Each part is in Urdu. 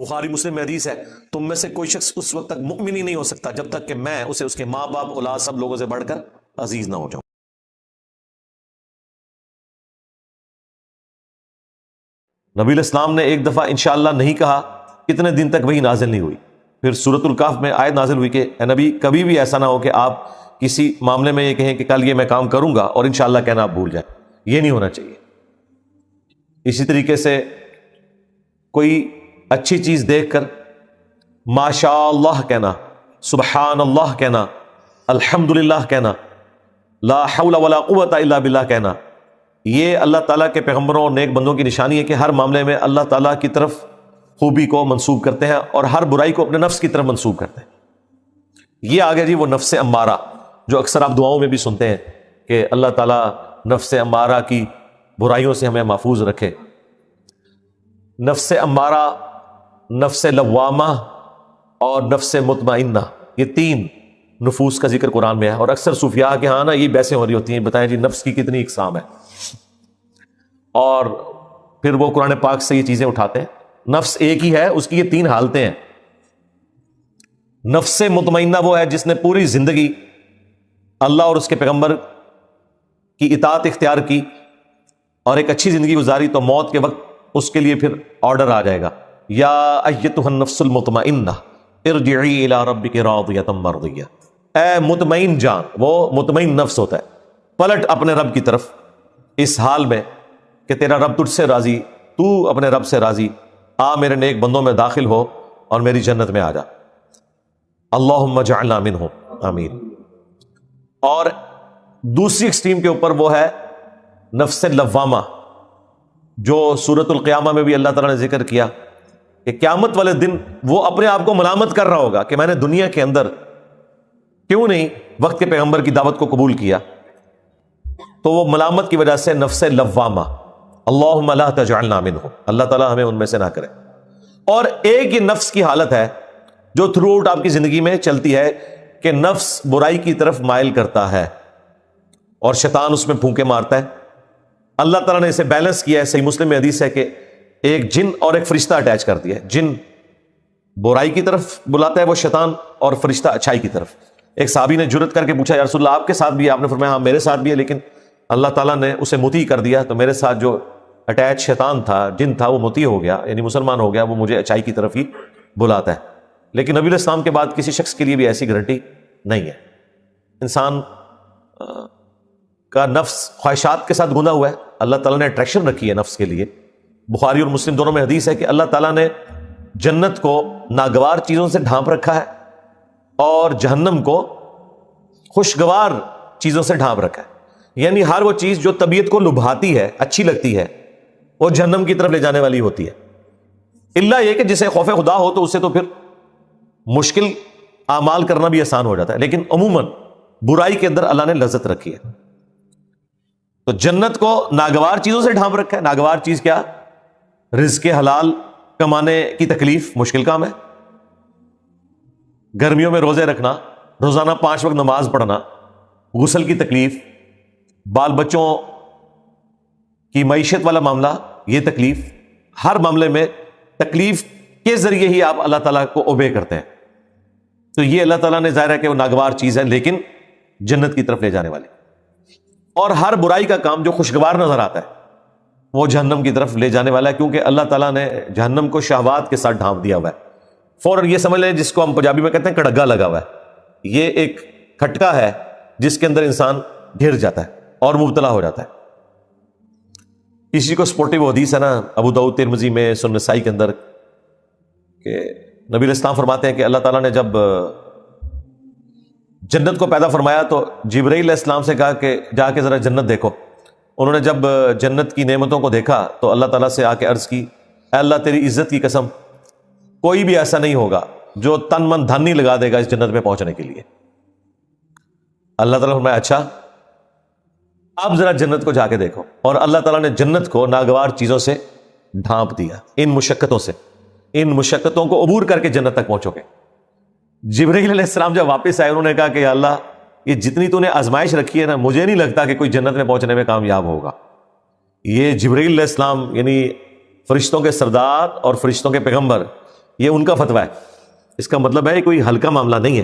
بخاری مسلم میں حدیث ہے، تم میں سے کوئی شخص اس وقت تک مؤمن ہی نہیں ہو سکتا جب تک کہ میں اسے اس کے ماں باپ اولاد سب لوگوں سے بڑھ کر عزیز نہ ہو جاؤں۔ نبی علیہ السلام نے ایک دفعہ انشاءاللہ نہیں کہا، کتنے دن تک وہی نازل نہیں ہوئی۔ پھر سورۃ الکہف میں آیت نازل ہوئی کہ اے نبی کبھی بھی ایسا نہ ہو کہ آپ کسی معاملے میں یہ کہیں کہ کل یہ میں کام کروں گا اور انشاءاللہ کہنا آپ بھول جائیں، یہ نہیں ہونا چاہیے۔ اسی طریقے سے کوئی اچھی چیز دیکھ کر ماشاء اللہ کہنا، سبحان اللہ کہنا، الحمدللہ کہنا، لا حول ولا قوت الا باللہ کہنا، یہ اللہ تعالیٰ کے پیغمبروں اور نیک بندوں کی نشانی ہے کہ ہر معاملے میں اللہ تعالیٰ کی طرف خوبی کو منسوب کرتے ہیں اور ہر برائی کو اپنے نفس کی طرف منسوب کرتے ہیں۔ یہ آگے جی وہ نفس امارہ جو اکثر آپ دعاؤں میں بھی سنتے ہیں کہ اللہ تعالیٰ نفس امارہ کی برائیوں سے ہمیں محفوظ رکھے۔ نفس امارہ، نفس لوامہ اور نفس مطمئنہ، یہ تین نفوس کا ذکر قرآن میں ہے، اور اکثر صوفیاء کے ہاں نا یہ بحثیں ہو رہی ہوتی ہیں، بتائیں جی نفس کی کتنی اقسام ہے، اور پھر وہ قرآن پاک سے یہ چیزیں اٹھاتے ہیں۔ نفس ایک ہی ہے، اس کی یہ تین حالتیں ہیں۔ نفس مطمئنہ وہ ہے جس نے پوری زندگی اللہ اور اس کے پیغمبر کی اطاعت اختیار کی اور ایک اچھی زندگی گزاری، تو موت کے وقت اس کے لیے پھر آرڈر آ جائے گا، یا ایتھا النفس المطمئنہ ارجعی الی ربک راضیۃ مرضیہ، اے مطمئن جان، وہ مطمئن نفس ہوتا ہے، پلٹ اپنے رب کی طرف اس حال میں کہ تیرا رب تجھ سے راضی، تو اپنے رب سے راضی، آ میرے نیک بندوں میں داخل ہو اور میری جنت میں آ جا، اللہم اجعلنا منہم، آمین۔ اور دوسری ایکسٹریم کے اوپر وہ ہے نفس لوامہ، جو سورۃ القیامہ میں بھی اللہ تعالیٰ نے ذکر کیا کہ قیامت والے دن وہ اپنے آپ کو ملامت کر رہا ہوگا کہ میں نے دنیا کے اندر کیوں نہیں وقت کے پیغمبر کی دعوت کو قبول کیا، تو وہ ملامت کی وجہ سے نفس لوامہ، اللہم لا تجعلنا منہم، اللہ تعالیٰ ہمیں ان میں سے نہ کرے۔ اور ایک یہ نفس کی حالت ہے جو تھرو آؤٹ آپ کی زندگی میں چلتی ہے کہ نفس برائی کی طرف مائل کرتا ہے اور شیطان اس میں پھونکے مارتا ہے۔ اللہ تعالیٰ نے اسے بیلنس کیا ہے، صحیح مسلم میں حدیث ہے کہ ایک جن اور ایک فرشتہ اٹیچ کر دیا ہے، جن برائی کی طرف بلاتا ہے وہ شیطان، اور فرشتہ اچھائی کی طرف۔ ایک صحابی نے جرت کر کے پوچھا یا رسول اللہ آپ کے ساتھ بھی ہے؟ آپ نے فرمایا ہاں میرے ساتھ بھی ہے، لیکن اللہ تعالیٰ نے اسے مطیع کر دیا، تو میرے ساتھ جو اٹیچ شیطان تھا، جن تھا، وہ مطیع ہو گیا، یعنی مسلمان ہو گیا، وہ مجھے اچھائی کی طرف ہی بلاتا ہے۔ لیکن نبی علیہ السلام کے بعد کسی شخص کے لیے بھی ایسی گارنٹی نہیں ہے۔ انسان کا نفس خواہشات کے ساتھ گندا ہوا ہے، اللہ تعالیٰ نے اٹریکشن رکھی ہے نفس کے لیے۔ بخاری اور مسلم دونوں میں حدیث ہے کہ اللہ تعالیٰ نے جنت کو ناگوار چیزوں سے ڈھانپ رکھا ہے اور جہنم کو خوشگوار چیزوں سے ڈھانپ رکھا ہے، یعنی ہر وہ چیز جو طبیعت کو لبھاتی ہے، اچھی لگتی ہے، وہ جہنم کی طرف لے جانے والی ہوتی ہے، الا یہ کہ جسے خوف خدا ہو تو اسے تو پھر مشکل اعمال کرنا بھی آسان ہو جاتا ہے، لیکن عموماً برائی کے اندر اللہ نے لذت رکھی ہے۔ تو جنت کو ناگوار چیزوں سے ڈھانپ رکھا ہے۔ ناگوار چیز کیا؟ رزق حلال کمانے کی تکلیف، مشکل کام ہے، گرمیوں میں روزے رکھنا، روزانہ 5 وقت نماز پڑھنا، غسل کی تکلیف، بال بچوں کی معیشت والا معاملہ، یہ تکلیف، ہر معاملے میں تکلیف کے ذریعے ہی آپ اللہ تعالیٰ کو اوبے کرتے ہیں۔ تو یہ اللہ تعالیٰ نے ظاہر ہے کہ وہ ناگوار چیز ہے لیکن جنت کی طرف لے جانے والی، اور ہر برائی کا کام جو خوشگوار نظر آتا ہے وہ جہنم کی طرف لے جانے والا ہے، کیونکہ اللہ تعالیٰ نے جہنم کو شہوات کے ساتھ ڈھانپ دیا ہوا ہے۔ فوراً یہ سمجھ لیں جس کو ہم پنجابی میں کہتے ہیں کڑگا لگا ہوا ہے، یہ ایک کھٹکا ہے جس کے اندر انسان گر جاتا ہے اور مبتلا ہو جاتا ہے۔ اسی کو سپورٹیو حدیث ہے نا ابو داؤد، ترمذی میں، سنن نسائی کے اندر، کہ نبی علیہ السلام فرماتے ہیں کہ اللہ تعالیٰ نے جب جنت کو پیدا فرمایا تو جبرائیل علیہ السلام سے کہا کہ جا کے ذرا جنت دیکھو۔ انہوں نے جب جنت کی نعمتوں کو دیکھا تو اللہ تعالیٰ سے آ کے عرض کی، اے اللہ تیری عزت کی قسم، کوئی بھی ایسا نہیں ہوگا جو تن من دھن نہیں لگا دے گا اس جنت میں پہنچنے کے لیے۔ اللہ تعالیٰ فرمایا اچھا اب ذرا جنت کو جا کے دیکھو، اور اللہ تعالیٰ نے جنت کو ناگوار چیزوں سے ڈھانپ دیا، ان مشقتوں سے، ان مشقتوں کو عبور کر کے جنت تک پہنچو گے۔ جبرائیل علیہ السلام جب واپس آئے انہوں نے کہا کہ یا اللہ یہ جتنی تو نے آزمائش رکھی ہے نا، مجھے نہیں لگتا کہ کوئی جنت میں پہنچنے میں کامیاب ہوگا۔ یہ جبرائیل علیہ السلام یعنی فرشتوں کے سردار اور فرشتوں کے پیغمبر، یہ ان کا فتویٰ ہے، اس کا مطلب ہے کوئی ہلکا معاملہ نہیں ہے۔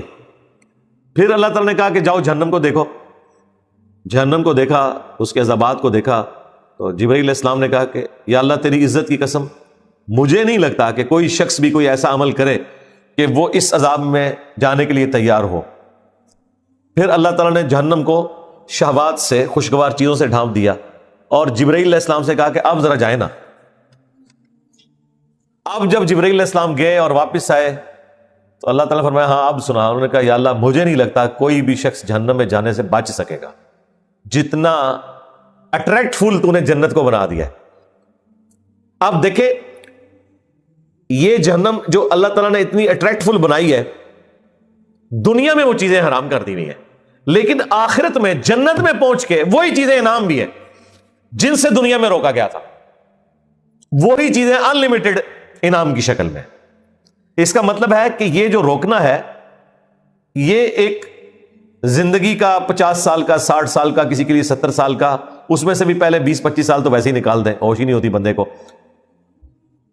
پھر اللہ تعالیٰ نے کہا کہ جاؤ جہنم کو دیکھو، جہنم کو دیکھا، اس کے عذابات کو دیکھا، تو جبرائیل علیہ السلام نے کہا کہ یا اللہ تیری عزت کی قسم، مجھے نہیں لگتا کہ کوئی شخص بھی کوئی ایسا عمل کرے کہ وہ اس عذاب میں جانے کے لیے تیار ہو۔ پھر اللہ تعالیٰ نے جہنم کو شہوات سے، خوشگوار چیزوں سے ڈھانپ دیا، اور جبرائیل علیہ السلام سے کہا کہ اب ذرا جائیں نا۔ اب جب جبرائیل علیہ السلام گئے اور واپس آئے تو اللہ تعالیٰ نے فرمایا ہاں اب سنا۔ انہوں نے کہا یا اللہ مجھے نہیں لگتا کوئی بھی شخص جہنم میں جانے سے بچ سکے گا، جتنا اٹریکٹ فل تو نے جنت کو بنا دیا ہے۔ اب دیکھیں یہ جہنم جو اللہ تعالیٰ نے اتنی اٹریکٹ فل بنائی ہے، دنیا میں وہ چیزیں حرام کر دی ہوئی ہیں، لیکن آخرت میں جنت میں پہنچ کے وہی چیزیں انعام بھی ہیں جن سے دنیا میں روکا گیا تھا، وہی چیزیں انلمیٹڈ انعام کی شکل میں۔ اس کا مطلب ہے کہ یہ جو روکنا ہے یہ ایک زندگی کا 50 سال کا، 60 سال کا، کسی کے لیے 70 سال کا، اس میں سے بھی پہلے 20-25 سال تو ویسے ہی نکال دیں، ہوش ہی نہیں ہوتی بندے کو،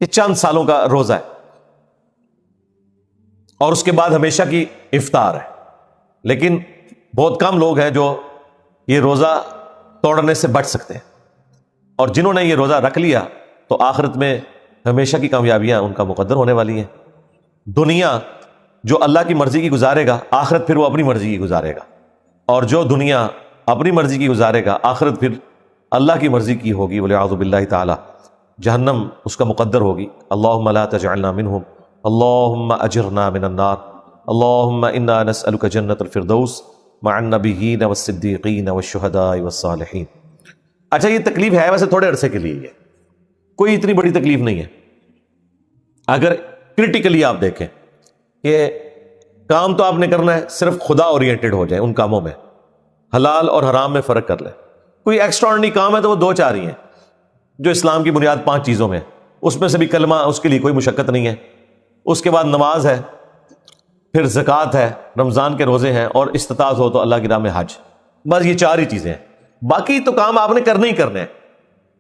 یہ چند سالوں کا روزہ ہے، اور اس کے بعد ہمیشہ کی افطار ہے۔ لیکن بہت کم لوگ ہیں جو یہ روزہ توڑنے سے بچ سکتے ہیں، اور جنہوں نے یہ روزہ رکھ لیا تو آخرت میں ہمیشہ کی کامیابیاں ان کا مقدر ہونے والی ہیں۔ دنیا جو اللہ کی مرضی کی گزارے گا، آخرت پھر وہ اپنی مرضی کی گزارے گا، اور جو دنیا اپنی مرضی کی گزارے گا، آخرت پھر اللہ کی مرضی کی ہوگی، والعیاذ باللہ تعالی جہنم اس کا مقدر ہوگی۔ اللہم لا تجعلنا منہم، اللہم اجرنا من النار، اللہم انا نسألک جنت الفردوس مع النبیین والصدیقین والشہداء والصالحین۔ اچھا یہ تکلیف ہے ویسے تھوڑے عرصے کے لیے، کوئی اتنی بڑی تکلیف نہیں ہے۔ اگر کرٹیکلی آپ دیکھیں کہ کام تو آپ نے کرنا ہے، صرف خدا اورینٹڈ ہو جائیں ان کاموں میں، حلال اور حرام میں فرق کر لیں۔ کوئی ایکسٹراڈنری کام ہے تو وہ 2-4 ہی ہیں جو اسلام کی بنیاد 5 چیزوں میں، اس میں سے بھی کلمہ، اس کے لیے کوئی مشقت نہیں ہے، اس کے بعد نماز ہے، پھر زکوٰۃ ہے، رمضان کے روزے ہیں، اور استطاعت ہو تو اللہ کی راہ میں حج، بس یہ 4 ہی چیزیں ہیں۔ باقی تو کام آپ نے کرنے ہی کرنے ہیں،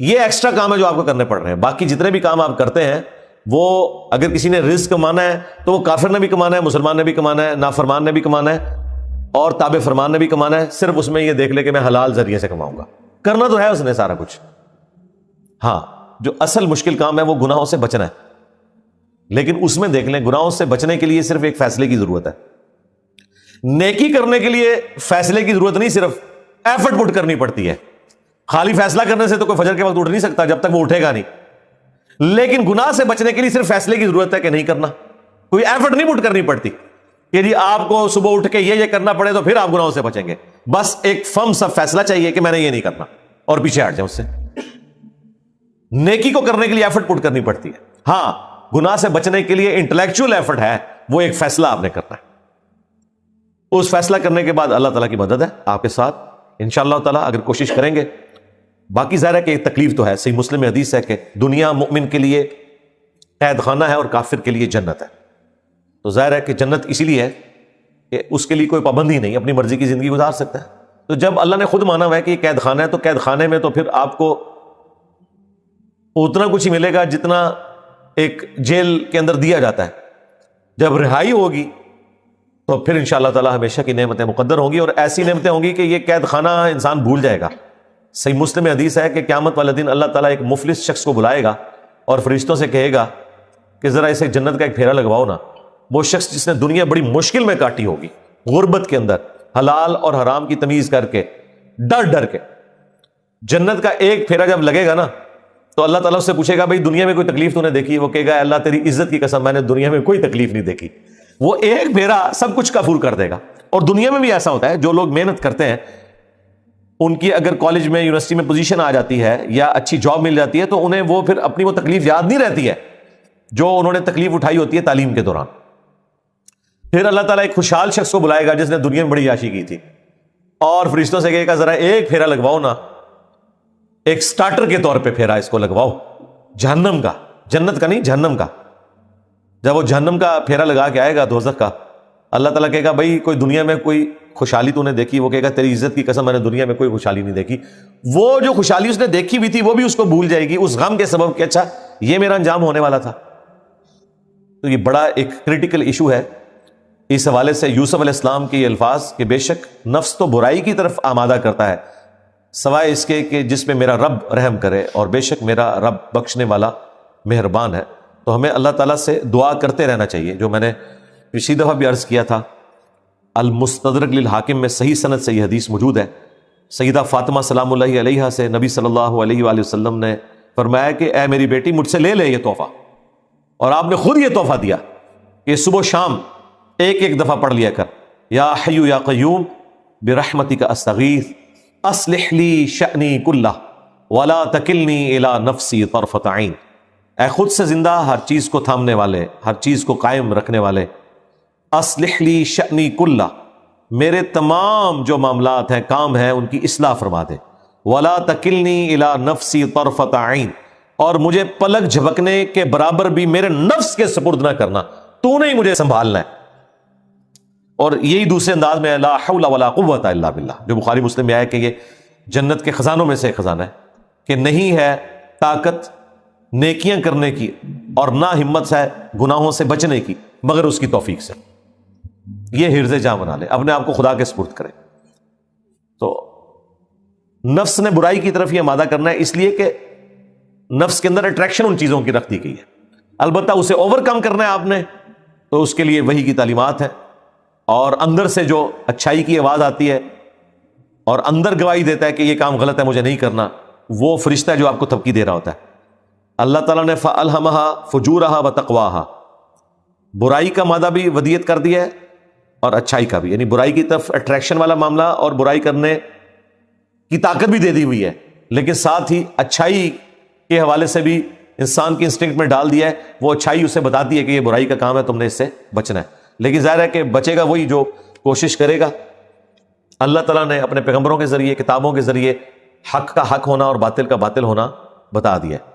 یہ ایکسٹرا کام ہے جو آپ کو کرنے پڑ رہے ہیں۔ باقی جتنے بھی کام آپ کرتے ہیں وہ اگر کسی نے رزق کمانا ہے تو وہ کافر نے بھی کمانا ہے، مسلمان نے بھی کمانا ہے، نافرمان نے بھی کمانا ہے، اور تابع فرمان نے بھی کمانا ہے۔ صرف اس میں یہ دیکھ لے کہ میں حلال ذریعے سے کماؤں گا، کرنا تو ہے اس نے سارا کچھ۔ ہاں جو اصل مشکل کام ہے وہ گناہوں سے بچنا ہے، لیکن اس میں دیکھ لیں گناہوں سے بچنے کے لیے صرف ایک فیصلے کی ضرورت ہے۔ نیکی کرنے کے لیے فیصلے کی ضرورت نہیں، صرف ایفرٹ پٹ کرنی پڑتی ہے۔ خالی فیصلہ کرنے سے تو کوئی فجر کے وقت اٹھ نہیں سکتا جب تک وہ اٹھے گا نہیں، لیکن گناہ سے بچنے کے لیے صرف فیصلے کی ضرورت ہے کہ نہیں کرنا، کوئی ایفرٹ نہیں پٹ کرنی پڑتی کہ جی آپ کو صبح اٹھ کے یہ کرنا پڑے تو پھر آپ گناہوں سے بچیں گے۔ بس ایک فرم سا فیصلہ چاہیے کہ میں نے یہ نہیں کرنا، اور پیچھے ہٹ جائیں اس سے۔ نیکی کو کرنے کے لیے ایفرٹ پٹ کرنی پڑتی ہے، ہاں گناہ سے بچنے کے لیے انٹلیکچوئل ایفرٹ ہے، وہ ایک فیصلہ آپ نے کرنا ہے۔ اس فیصلہ کرنے کے بعد اللہ تعالیٰ کی مدد ہے آپ کے ساتھ انشاءاللہ تعالیٰ، اگر کوشش کریں گے۔ باقی ظاہر ہے کہ ایک تکلیف تو ہے، صحیح مسلم میں حدیث ہے کہ دنیا مومن کے لیے قید خانہ ہے اور کافر کے لیے جنت ہے۔ تو ظاہر ہے کہ جنت اسی لیے ہے کہ اس کے لیے کوئی پابندی نہیں، اپنی مرضی کی زندگی گزار سکتا ہے۔ تو جب اللہ نے خود مانا ہوا ہے کہ یہ قید خانہ ہے، تو قید خانے میں تو پھر آپ کو اتنا کچھ ہی ملے گا جتنا ایک جیل کے اندر دیا جاتا ہے۔ جب رہائی ہوگی تو پھر انشاءاللہ تعالی ہمیشہ کی نعمتیں مقدر ہوں گی، اور ایسی نعمتیں ہوں گی کہ یہ قید خانہ انسان بھول جائے گا۔ صحیح مسلم میں حدیث ہے کہ قیامت والے دن اللہ تعالیٰ ایک مفلس شخص کو بلائے گا اور فرشتوں سے کہے گا کہ ذرا اسے جنت کا ایک پھیرا لگواؤ نا۔ وہ شخص جس نے دنیا بڑی مشکل میں کاٹی ہوگی، غربت کے اندر حلال اور حرام کی تمیز کر کے، ڈر ڈر کے، جنت کا ایک پھیرا جب لگے گا نا تو اللہ تعالیٰ سے پوچھے گا بھائی دنیا میں کوئی تکلیف تو نے دیکھی؟ وہ کہے گا اللہ تیری عزت کی قسم میں نے دنیا میں کوئی تکلیف نہیں دیکھی۔ وہ ایک پھیرا سب کچھ کفور کر دے گا۔ اور دنیا میں بھی ایسا ہوتا ہے، جو لوگ محنت کرتے ہیں ان کی اگر کالج میں، یونیورسٹی میں پوزیشن آ جاتی ہے یا اچھی جاب مل جاتی ہے تو انہیں وہ پھر اپنی وہ تکلیف یاد نہیں رہتی ہے جو انہوں نے تکلیف اٹھائی ہوتی ہے تعلیم کے دوران۔ پھر اللہ تعالیٰ ایک خوشحال شخص کو بلائے گا جس نے دنیا میں بڑی عیاشی کی تھی، اور فرشتوں سے کہے گا ذرا ایک پھیرا لگواؤ نا، ایک سٹارٹر کے طور پہ پھیرا اس کو لگواؤ، جہنم کا، جنت کا نہیں، جہنم کا۔ جب وہ جہنم کا پھیرا لگا کے آئے گا، دوزخ کا، اللہ تعالیٰ کہے گا بھائی کوئی دنیا میں کوئی خوشحالی تو نے دیکھی؟ وہ کہے گا تیری عزت کی قسم میں نے دنیا میں کوئی خوشحالی نہیں دیکھی۔ وہ جو خوشحالی اس نے دیکھی ہوئی تھی وہ بھی اس کو بھول جائے گی، اس غم کے سبب کہ اچھا یہ میرا انجام ہونے والا تھا۔ تو یہ بڑا ایک کریٹیکل ایشو ہے۔ اس حوالے سے یوسف علیہ السلام کے یہ الفاظ کہ بے شک نفس تو برائی کی طرف آمادہ کرتا ہے سوائے اس کے کہ جس میں میرا رب رحم کرے، اور بے شک میرا رب بخشنے والا مہربان ہے۔ تو ہمیں اللہ تعالیٰ سے دعا کرتے رہنا چاہیے، جو میں نے پچھلی دفعہ بھی عرض کیا تھا۔ المستدرک للحاکم میں صحیح سند سے یہ حدیث موجود ہے۔ سیدہ فاطمہ سلام اللہ علیہا سے نبی صلی اللہ علیہ وآلہ وسلم نے فرمایا کہ اے میری بیٹی مجھ سے لے لے یہ تحفہ، اور آپ نے خود یہ تحفہ دیا کہ صبح و شام ایک دفعہ پڑھ لیا کر، یا حی یا قیوم برحمتک استغیث اصلح لی شأنی کلہ ولا تکلنی الی نفسی طرفۃ عین۔ اے خود سے زندہ، ہر چیز کو تھامنے والے، ہر چیز کو قائم رکھنے والے، اصلح لی شأنی کلہ، میرے تمام جو معاملات ہیں، کام ہیں، ان کی اصلاح فرما دے، ولا تکلنی الی نفسی طرفۃ عین، اور مجھے پلک جھپکنے کے برابر بھی میرے نفس کے سپرد نہ کرنا، تو نے ہی مجھے سنبھالنا ہے۔ اور یہی دوسرے انداز میں لا حول ولا قوت الا باللہ، جو بخاری مسلم میں آیا کہ یہ جنت کے خزانوں میں سے ایک خزانہ ہے کہ نہیں ہے طاقت نیکیاں کرنے کی اور نہ ہمت ہے گناہوں سے بچنے کی مگر اس کی توفیق سے۔ یہ حرز جاں بنا لے، اپنے آپ کو خدا کے سپرد کرے۔ تو نفس نے برائی کی طرف یہ آمادہ کرنا ہے، اس لیے کہ نفس کے اندر اٹریکشن ان چیزوں کی رکھ دی گئی ہے، البتہ اسے اوور کم کرنا ہے آپ نے، تو اس کے لیے وحی کی تعلیمات ہیں، اور اندر سے جو اچھائی کی آواز آتی ہے اور اندر گواہی دیتا ہے کہ یہ کام غلط ہے مجھے نہیں کرنا، وہ فرشتہ ہے جو آپ کو تھپکی دے رہا ہوتا ہے۔ اللہ تعالیٰ نے فَأَلْهَمَهَا فُجُورَهَا وَتَقْوَاهَا، برائی کا مادہ بھی ودیت کر دیا ہے اور اچھائی کا بھی، یعنی برائی کی طرف اٹریکشن والا معاملہ اور برائی کرنے کی طاقت بھی دے دی ہوئی ہے، لیکن ساتھ ہی اچھائی کے حوالے سے بھی انسان کی انسٹنکٹ میں ڈال دیا ہے، وہ اچھائی اسے بتاتی ہے کہ یہ برائی کا کام ہے، تم نے اس سے بچنا ہے۔ لیکن ظاہر ہے کہ بچے گا وہی جو کوشش کرے گا۔ اللہ تعالیٰ نے اپنے پیغمبروں کے ذریعے، کتابوں کے ذریعے حق کا حق ہونا اور باطل کا باطل ہونا بتا دیا ہے۔